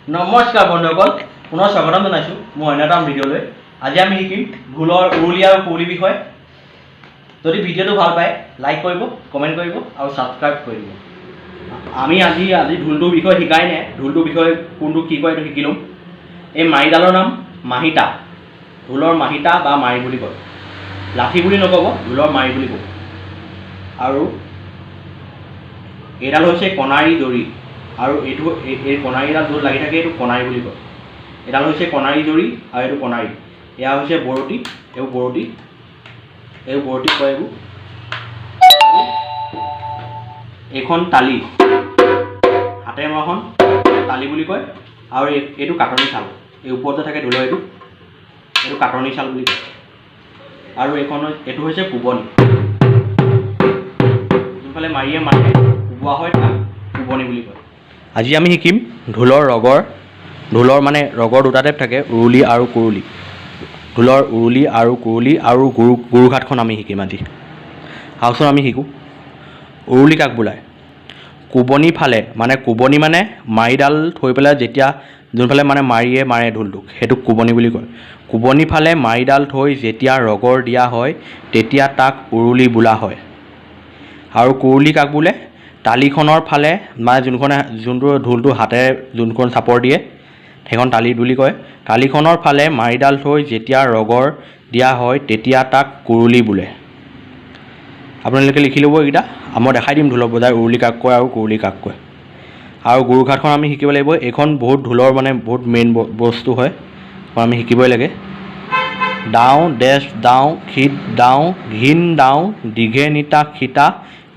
নমস্কাৰ বন্ধুসকল, পুনৰ স্বাগতম জনাইছোঁ মোৰ অন্য এটা ভিডিঅ'লৈ। আজি আমি শিকিম ঢোলৰ উৰুলি আৰু কুৰুলি বিষয়ে। যদি ভিডিঅ'টো ভাল পায় লাইক কৰিব, কমেণ্ট কৰিব আৰু ছাবস্ক্ৰাইব কৰিব। আমি আজি ঢোলটোৰ বিষয়ে শিকাই নাই, ঢোলটোৰ বিষয়ে কোনটো কি কয় এইটো শিকি ল'ম। এই মাৰিডালৰ নাম মাহিতা, ঢোলৰ মাহিতা বা মাৰি বুলি কয়। লাঠি বুলি নক'ব, ঢোলৰ মাৰি বুলি ক'ব। আৰু এইডাল হৈছে কণাৰী জৰি, আৰু এইটো এই কণাৰীডাল য'ত লাগি থাকে এইটো কণাৰী বুলি কয়। এডাল হৈছে কণাৰী জৰি আৰু এইটো কণাৰী। এয়া হৈছে বৰতি, এইবোৰ বৰতি, এইবোৰ বৰতি কয় এইবোৰ। এইখন তালি, হাতেৰে মৰাখন তালি বুলি কয়। আৰু এইটো কাটনি চাল, এই ওপৰত যে থাকে ঢোলৰ এইটো কাটনি চাল বুলি কয়। আৰু এইটো হৈছে কোবনি, যোনফালে মাৰিয়ে মাৰে কোবোৱা হয় তাক কোবনি বুলি কয়। আজি আমি শিকিম ঢোলৰ ৰগৰ। ঢোলৰ মানে ৰগৰ দুটা টাইপ থাকে, উৰুলি আৰু কুৰুলি। ঢোলৰ উৰুলি আৰু কুৰুলি আৰু গুৰুঘাটখন আমি শিকিম আজি। আহকচোন আমি শিকোঁ। উৰুলি কাক বোলায়? কোবনি ফালে, মানে কোবনি মানে মাৰিডাল থৈ পেলাই যেতিয়া যোনফালে মানে মাৰিয়ে মাৰে ঢোলটোক, সেইটোক কোবনি বুলি কয়। কোবনি ফালে মাৰিডাল থৈ যেতিয়া ৰগৰ দিয়া হয় তেতিয়া তাক উৰুলি বোলা হয়। আৰু কুৰুলি কাক বোলে? তালিখনৰ ফালে মানে যোনটো ঢোলটো হাতেৰে যোনখন চাপৰ দিয়ে সেইখন তালি বুলি কয়। তালিখনৰ ফালে মাৰিডাল থৈ যেতিয়া ৰগৰ দিয়া হয় তেতিয়া তাক কুৰুলি বোলে। আপোনালোকে লিখি ল'ব এইকেইটা, মই দেখাই দিম ঢোলক বজাই উৰুলি কাক কয় আৰু কুৰুলি কাক কয়। আৰু গুৰুঘাটখন আমি শিকিব লাগিব। এইখন বহুত ঢোলৰ মানে বহুত মেইন বস্তু হয়, আমি শিকিবই লাগে। ডাওঁ ডেছ ডাওঁ খিত ডাওঁ ঘিন ডাওঁ দীঘে নিতা খিতা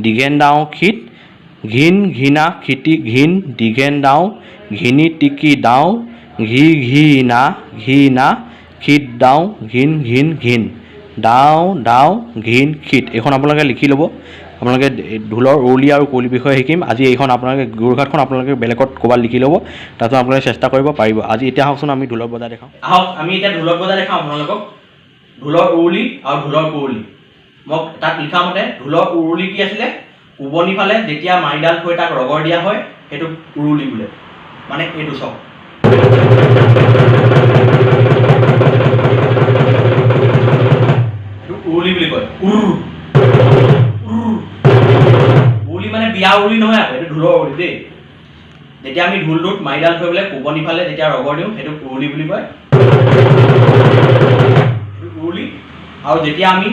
দীঘেন ডাওঁ খিত ঘিন ঘিনা খিতি ঘিন দীঘেন ডাওঁ ঘিনি টিকি ডাওঁ ঘি ঘি না ঘি না খিত ডাওঁ ঘিন ঘিন ঘিন ডাওঁ ডাওঁ ঘিন খিত। এইখন আপোনালোকে লিখি ল'ব। আপোনালোকে ঢোলৰ উৰুলি আৰু কুৰুলিৰ বিষয়ে শিকিম আজি। এইখন আপোনালোকে গুৰুঘাটখন আপোনালোকে বেলেগত ক'ৰবাত লিখি ল'ব, তাৰপিছত আপোনালোকে চেষ্টা কৰিব পাৰিব। আজি এতিয়া আহকচোন আমি ঢোলক বজাই দেখাওঁ। আহক আমি এতিয়া ঢোলক বজাই দেখাওঁ আপোনালোকক। ঢোলৰ উৰুলি আৰু ঢোলৰ কুৰুলি। মই তাত লিখা মতে ঢোলৰ উৰুলি কি আছিলে? কোবনি ফালে যেতিয়া মাৰিডাল থৈ তাক ৰগৰ দিয়া হয় সেইটো উৰুলি বোলে। মানে এইটো চাওক, এইটো উৰুলি বুলি কয়। উৰুলি মানে বিয়া উৰুলি নহয় আকৌ, এইটো ঢোলৰ উৰুলি দেই। যেতিয়া আমি ঢোলটোত মাৰিডাল থৈ পেলাই কোবনি ফালে যেতিয়া ৰগৰ দিওঁ সেইটো উৰুলি বুলি কয়, উৰুলি। আৰু যেতিয়া আমি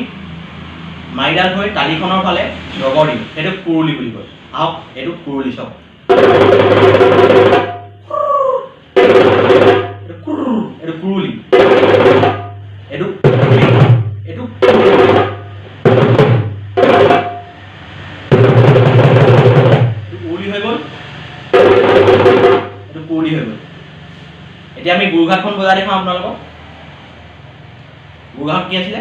মাৰিডাল থৈ তালিখনৰ ফালে ৰগৰ দিওঁ সেইটো কুৰুলি বুলি কয়। আহক এইটো কুৰুলি চাওক, এইটো কুৰুলি, এইটো এইটো উৰুলি হৈ গ'ল, এইটো কুৰুলি হৈ গ'ল। এতিয়া আমি গুৰুঘাটখন বজাই দেখাওঁ আপোনালোকক। গুৰুঘাট কি আছিলে?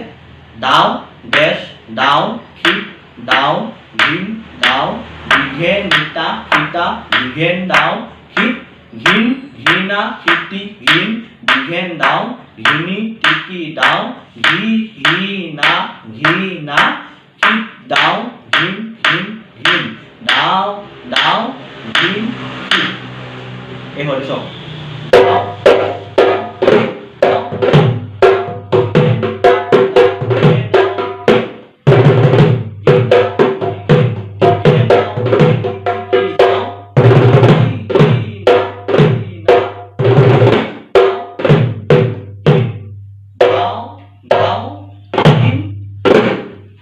ডাওঁ ডেছ ডাওঁ খিত ডাওঁ ঘিন ডাওঁ দীঘে নিতা খিতা দীঘেন ডাওঁ খিত ঘিন ঘিনা খিতি ঘিন দীঘেন ডাওঁ ঘিনি টিকি ডাওঁ ঘি ঘি না ঘি না খিত ডাওঁ ঘিন ঘিন ঘিন ডাওঁ ডাওঁ ঘিন খিত। এই হ'ল চব।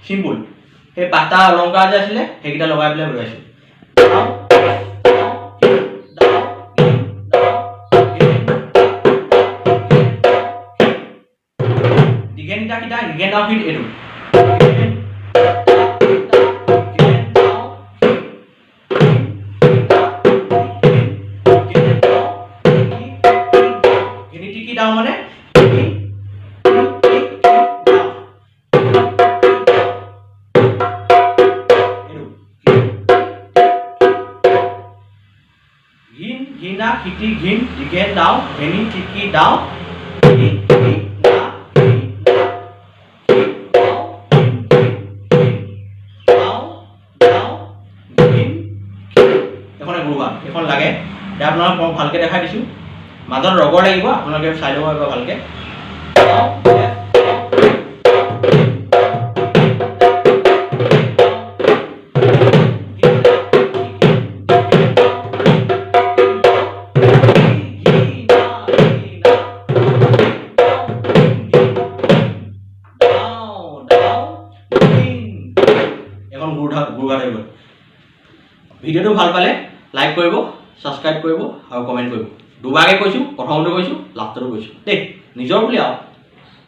চিম্পুল। সেই পাঁচটা অলংকাৰ যে আছিলে সেইকেইটা লগাই পেলাই বজাইছোঁ। দীঘেন নিতা খিতা দীঘেন ডাওঁ খিত এইটো। ঘিনি টিকি ডাওঁ মানে ঘিন ঘিনা খিতি ঘিন দীঘেন ডাওঁ ঘেনি টিকি ডাওঁ ঘি ঘি না ঘি না খিত ডাওঁ ঘিন ঘিন ডাওঁ ডাওঁ ঘিন এখনে গুৰুভাগ এখন লাগে এতিয়া আপোনালোকক মই ভালকৈ দেখাই দিছোঁ মাজত ৰগৰ লাগিব আপোনালোকে চাই ল'ব এবাৰ ভালকৈ এখন গুৰুভাগ হৈ গ'ল ভিডিঅ'টো ভাল পালে লাইক কৰিব ছাবস্ক্ৰাইব কৰিব আৰু কমেণ্ট কৰিব দুবাৰকৈ কৈছোঁ প্ৰথমতে কৈছোঁ লাষ্টতো কৈছোঁ দেই নিজৰ বুলি আৰু